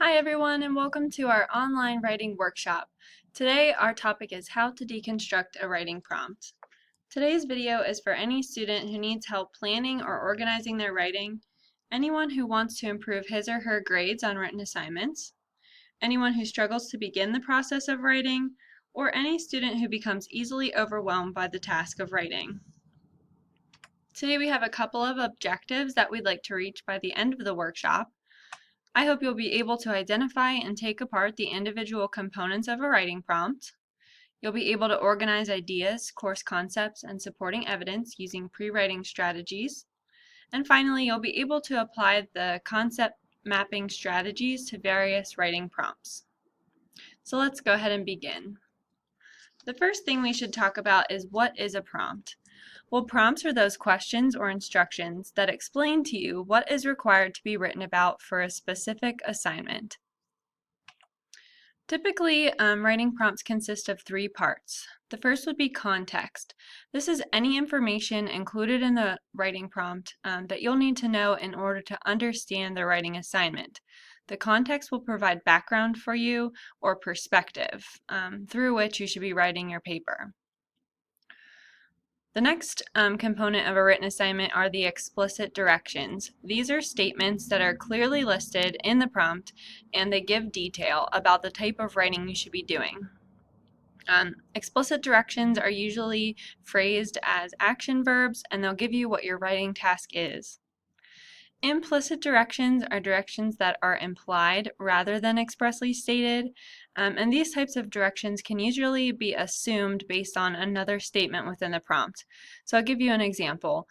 Hi everyone and welcome to our online writing workshop. Today our topic is how to deconstruct a writing prompt. Today's video is for any student who needs help planning or organizing their writing, anyone who wants to improve his or her grades on written assignments, anyone who struggles to begin the process of writing, or any student who becomes easily overwhelmed by the task of writing. Today we have a couple of objectives that we'd like to reach by the end of the workshop. I hope you'll be able to identify and take apart the individual components of a writing prompt. You'll be able to organize ideas, course concepts, and supporting evidence using pre-writing strategies. And finally, you'll be able to apply the concept mapping strategies to various writing prompts. So let's go ahead and begin. The first thing we should talk about is what is a prompt. Well, prompts are those questions or instructions that explain to you what is required to be written about for a specific assignment. Typically, writing prompts consist of three parts. The first would be context. This is any information included in the writing prompt that you'll need to know in order to understand the writing assignment. The context will provide background for you or perspective through which you should be writing your paper. The next component of a written assignment are the explicit directions. These are statements that are clearly listed in the prompt and they give detail about the type of writing you should be doing. Explicit directions are usually phrased as action verbs and they'll give you what your writing task is. Implicit directions are directions that are implied rather than expressly stated, and these types of directions can usually be assumed based on another statement within the prompt. So I'll give you an example.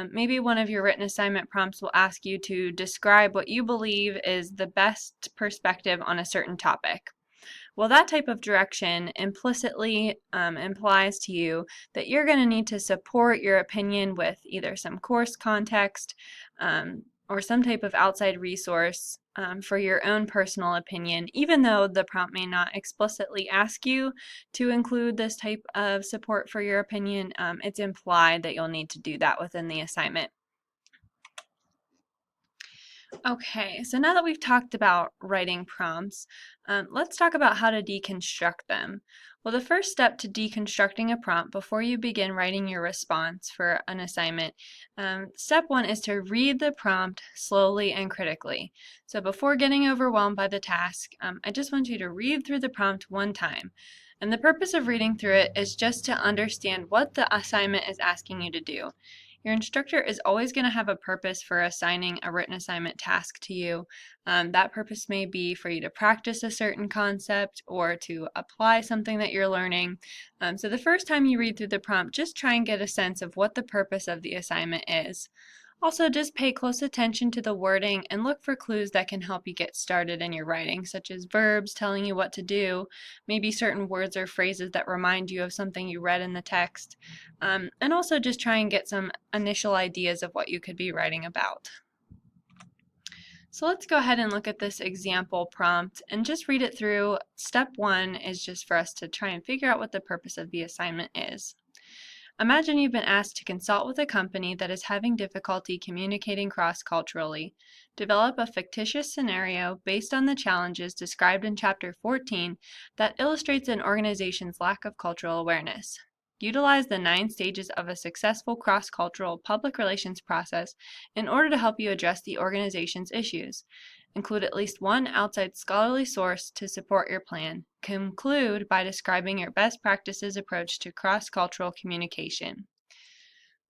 Maybe one of your written assignment prompts will ask you to describe what you believe is the best perspective on a certain topic. Well, that type of direction implicitly implies to you that you're going to need to support your opinion with either some course context, or some type of outside resource for your own personal opinion, even though the prompt may not explicitly ask you to include this type of support for your opinion. It's implied that you'll need to do that within the assignment. Okay, so now that we've talked about writing prompts, let's talk about how to deconstruct them. Well, the first step to deconstructing a prompt before you begin writing your response for an assignment, step one is to read the prompt slowly and critically. So before getting overwhelmed by the task, I just want you to read through the prompt one time. And the purpose of reading through it is just to understand what the assignment is asking you to do. Your instructor is always going to have a purpose for assigning a written assignment task to you. That purpose may be for you to practice a certain concept or to apply something that you're learning. So the first time you read through the prompt, just try and get a sense of what the purpose of the assignment is. Also, just pay close attention to the wording and look for clues that can help you get started in your writing, such as verbs telling you what to do, maybe certain words or phrases that remind you of something you read in the text, and also just try and get some initial ideas of what you could be writing about. So let's go ahead and look at this example prompt and just read it through. Step one is just for us to try and figure out what the purpose of the assignment is. Imagine you've been asked to consult with a company that is having difficulty communicating cross-culturally. Develop a fictitious scenario based on the challenges described in Chapter 14 that illustrates an organization's lack of cultural awareness. Utilize the 9 stages of a successful cross-cultural public relations process in order to help you address the organization's issues. Include at least one outside scholarly source to support your plan. Conclude by describing your best practices approach to cross-cultural communication.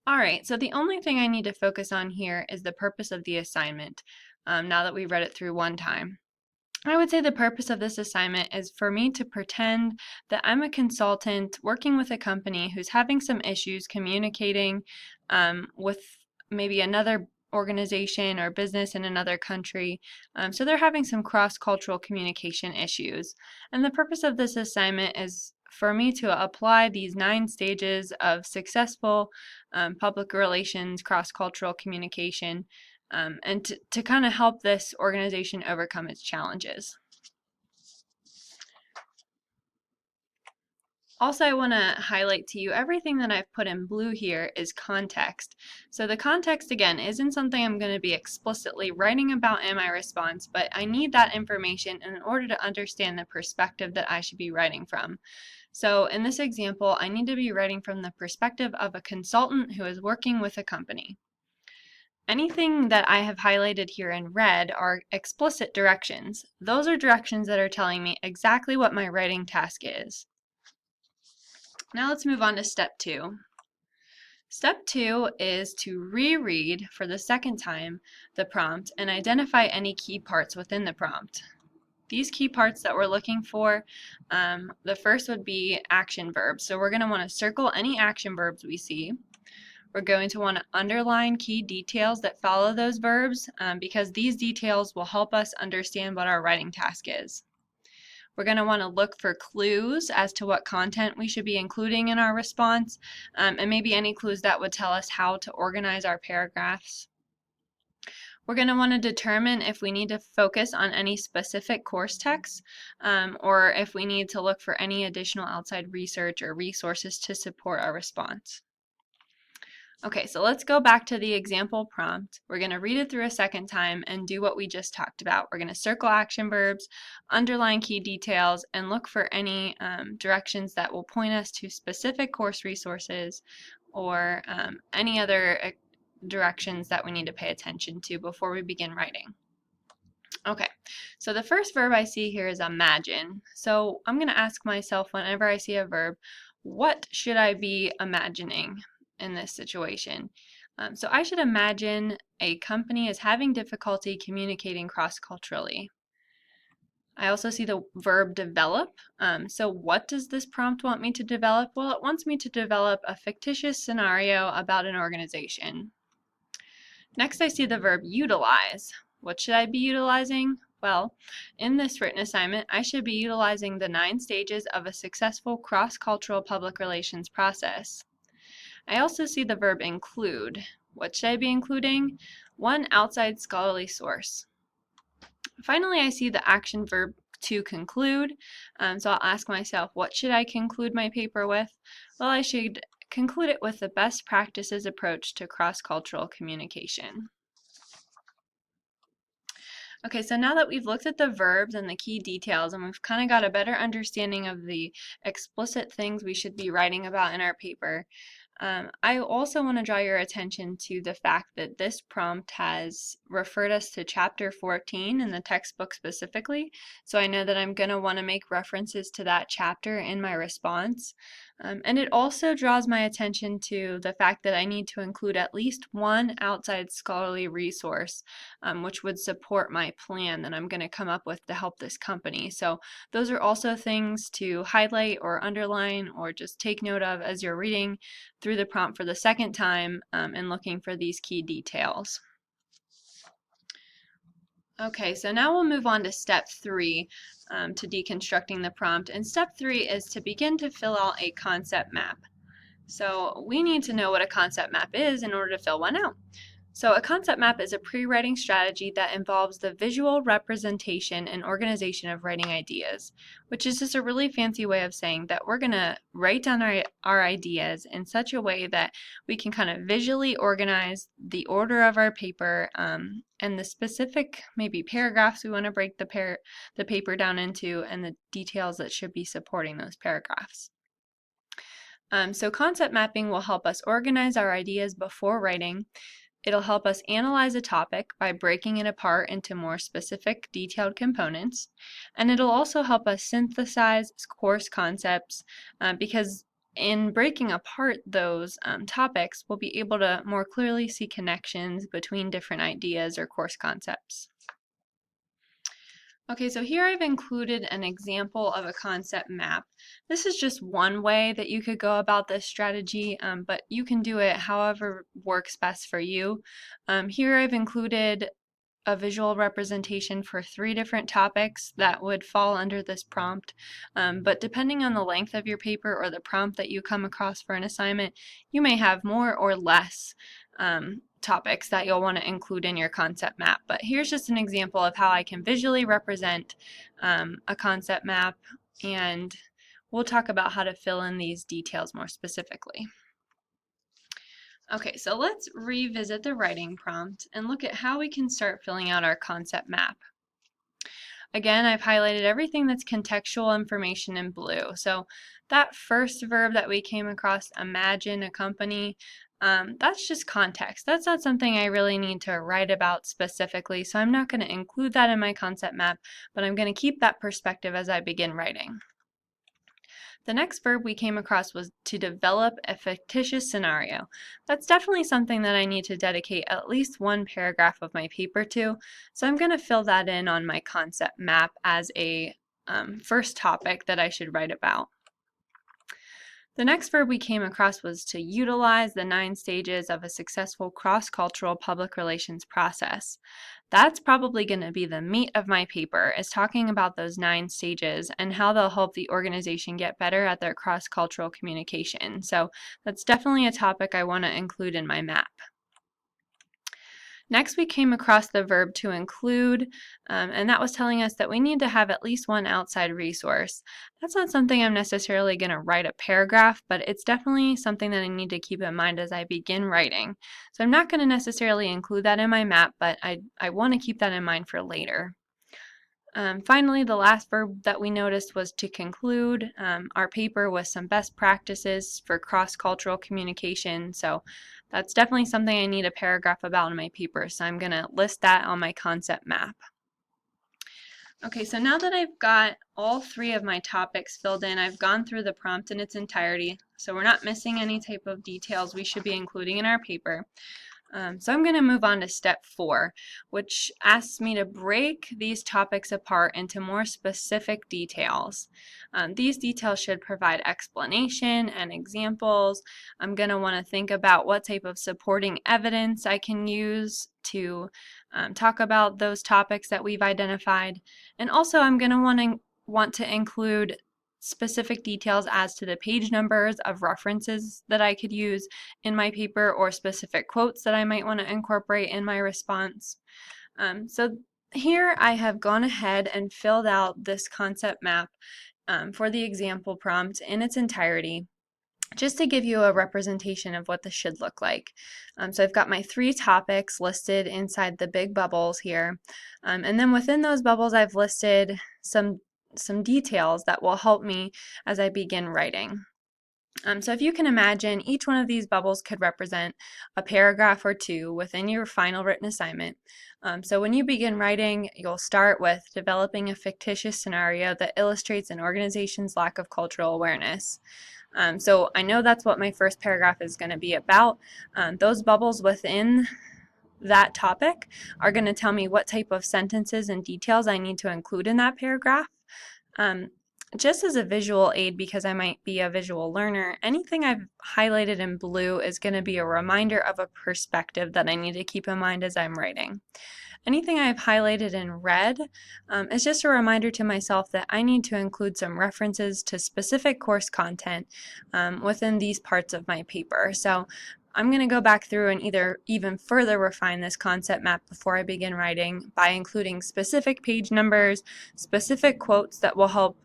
Alright, so the only thing I need to focus on here is the purpose of the assignment, now that we've read it through one time. I would say the purpose of this assignment is for me to pretend that I'm a consultant working with a company who's having some issues communicating with maybe another organization or business in another country. So they're having some cross-cultural communication issues. And the purpose of this assignment is for me to apply these 9 stages of successful public relations, cross-cultural communication, and to kind of help this organization overcome its challenges. Also, I want to highlight to you everything that I've put in blue here is context. So the context, again, isn't something I'm going to be explicitly writing about in my response, but I need that information in order to understand the perspective that I should be writing from. So in this example, I need to be writing from the perspective of a consultant who is working with a company. Anything that I have highlighted here in red are explicit directions. Those are directions that are telling me exactly what my writing task is. Now let's move on to step 2. Step 2 is to reread for the second time the prompt and identify any key parts within the prompt. These key parts that we're looking for, the first would be action verbs. So we're going to want to circle any action verbs we see. We're going to want to underline key details that follow those verbs because these details will help us understand what our writing task is. We're going to want to look for clues as to what content we should be including in our response, and maybe any clues that would tell us how to organize our paragraphs. We're going to want to determine if we need to focus on any specific course texts or if we need to look for any additional outside research or resources to support our response. Okay, so let's go back to the example prompt. We're going to read it through a second time and do what we just talked about. We're going to circle action verbs, underline key details, and look for any directions that will point us to specific course resources or any other directions that we need to pay attention to before we begin writing. Okay, so the first verb I see here is imagine. So I'm going to ask myself whenever I see a verb, what should I be imagining in this situation? So I should imagine a company is having difficulty communicating cross-culturally. I also see the verb develop. So what does this prompt want me to develop? Well, it wants me to develop a fictitious scenario about an organization. Next, I see the verb utilize. What should I be utilizing? Well, in this written assignment, I should be utilizing the 9 stages of a successful cross-cultural public relations process. I also see the verb include. What should I be including? One outside scholarly source. Finally, I see the action verb to conclude. So I'll ask myself, what should I conclude my paper with? Well, I should conclude it with the best practices approach to cross-cultural communication. Okay, so now that we've looked at the verbs and the key details and we've kind of got a better understanding of the explicit things we should be writing about in our paper, I also want to draw your attention to the fact that this prompt has referred us to chapter 14 in the textbook specifically, so I know that I'm going to want to make references to that chapter in my response. And it also draws my attention to the fact that I need to include at least one outside scholarly resource which would support my plan that I'm going to come up with to help this company. So those are also things to highlight or underline or just take note of as you're reading through the prompt for the second time and looking for these key details. Okay, so now we'll move on to step 3 to deconstructing the prompt. And step 3 is to begin to fill out a concept map. So we need to know what a concept map is in order to fill one out. So a concept map is a pre-writing strategy that involves the visual representation and organization of writing ideas, which is just a really fancy way of saying that we're going to write down our ideas in such a way that we can kind of visually organize the order of our paper and the specific maybe paragraphs we want to break the paper down into and the details that should be supporting those paragraphs. So concept mapping will help us organize our ideas before writing. It'll help us analyze a topic by breaking it apart into more specific, detailed components. And it'll also help us synthesize course concepts because in breaking apart those topics, we'll be able to more clearly see connections between different ideas or course concepts. Okay, so here I've included an example of a concept map. This is just one way that you could go about this strategy, but you can do it however works best for you. Here I've included a visual representation for 3 different topics that would fall under this prompt, but depending on the length of your paper or the prompt that you come across for an assignment, you may have more or less topics that you'll want to include in your concept map. But here's just an example of how I can visually represent a concept map, and we'll talk about how to fill in these details more specifically. Okay, so let's revisit the writing prompt and look at how we can start filling out our concept map. Again, I've highlighted everything that's contextual information in blue. So that first verb that we came across, imagine, accompany, that's just context. That's not something I really need to write about specifically, so I'm not going to include that in my concept map, but I'm going to keep that perspective as I begin writing. The next verb we came across was to develop a fictitious scenario. That's definitely something that I need to dedicate at least one paragraph of my paper to, so I'm going to fill that in on my concept map as a first topic that I should write about. The next verb we came across was to utilize the 9 stages of a successful cross-cultural public relations process. That's probably going to be the meat of my paper, is talking about those 9 stages and how they'll help the organization get better at their cross-cultural communication. So that's definitely a topic I want to include in my map. Next, we came across the verb to include, and that was telling us that we need to have at least one outside resource. That's not something I'm necessarily going to write a paragraph, but it's definitely something that I need to keep in mind as I begin writing. So I'm not going to necessarily include that in my map, but I want to keep that in mind for later. Finally, the last verb that we noticed was to conclude our paper with some best practices for cross-cultural communication. So that's definitely something I need a paragraph about in my paper. So I'm going to list that on my concept map. Okay, so now that I've got all 3 of my topics filled in, I've gone through the prompt in its entirety. So we're not missing any type of details we should be including in our paper. So I'm going to move on to step 4, which asks me to break these topics apart into more specific details. These details should provide explanation and examples. I'm going to want to think about what type of supporting evidence I can use to talk about those topics that we've identified. And also I'm going to want to include specific details as to the page numbers of references that I could use in my paper or specific quotes that I might want to incorporate in my response. So here I have gone ahead and filled out this concept map for the example prompt in its entirety, just to give you a representation of what this should look like. So I've got my 3 topics listed inside the big bubbles here, and then within those bubbles I've listed some details that will help me as I begin writing. So if you can imagine, each one of these bubbles could represent a paragraph or 2 within your final written assignment. So when you begin writing, you'll start with developing a fictitious scenario that illustrates an organization's lack of cultural awareness. So I know that's what my first paragraph is going to be about. Those bubbles within that topic are going to tell me what type of sentences and details I need to include in that paragraph. Just as a visual aid, because I might be a visual learner, anything I've highlighted in blue is going to be a reminder of a perspective that I need to keep in mind as I'm writing. Anything I've highlighted in red is just a reminder to myself that I need to include some references to specific course content within these parts of my paper. So I'm going to go back through and either even further refine this concept map before I begin writing by including specific page numbers, specific quotes that will help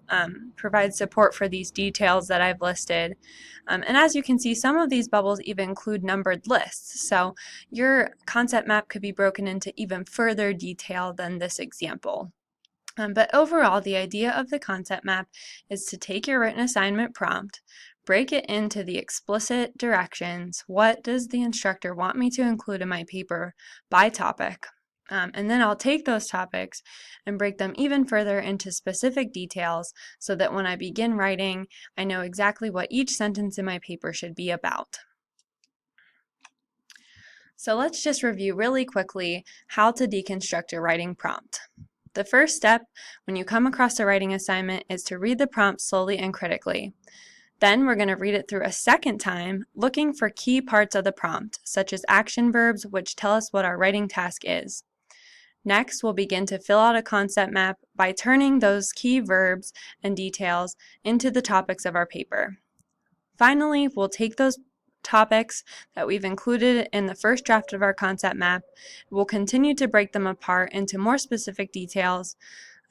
provide support for these details that I've listed. And as you can see, some of these bubbles even include numbered lists. So your concept map could be broken into even further detail than this example. But overall, the idea of the concept map is to take your written assignment prompt, break it into the explicit directions. What does the instructor want me to include in my paper by topic? And then I'll take those topics and break them even further into specific details so that when I begin writing, I know exactly what each sentence in my paper should be about. So let's just review really quickly how to deconstruct a writing prompt. The first step when you come across a writing assignment is to read the prompt slowly and critically. Then we're going to read it through a second time, looking for key parts of the prompt, such as action verbs, which tell us what our writing task is. Next, we'll begin to fill out a concept map by turning those key verbs and details into the topics of our paper. Finally, we'll take those topics that we've included in the first draft of our concept map. We'll continue to break them apart into more specific details,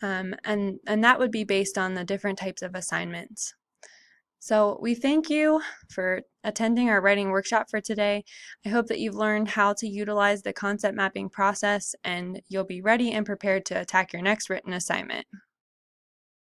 and that would be based on the different types of assignments. So we thank you for attending our writing workshop for today. I hope that you've learned how to utilize the concept mapping process and you'll be ready and prepared to attack your next written assignment.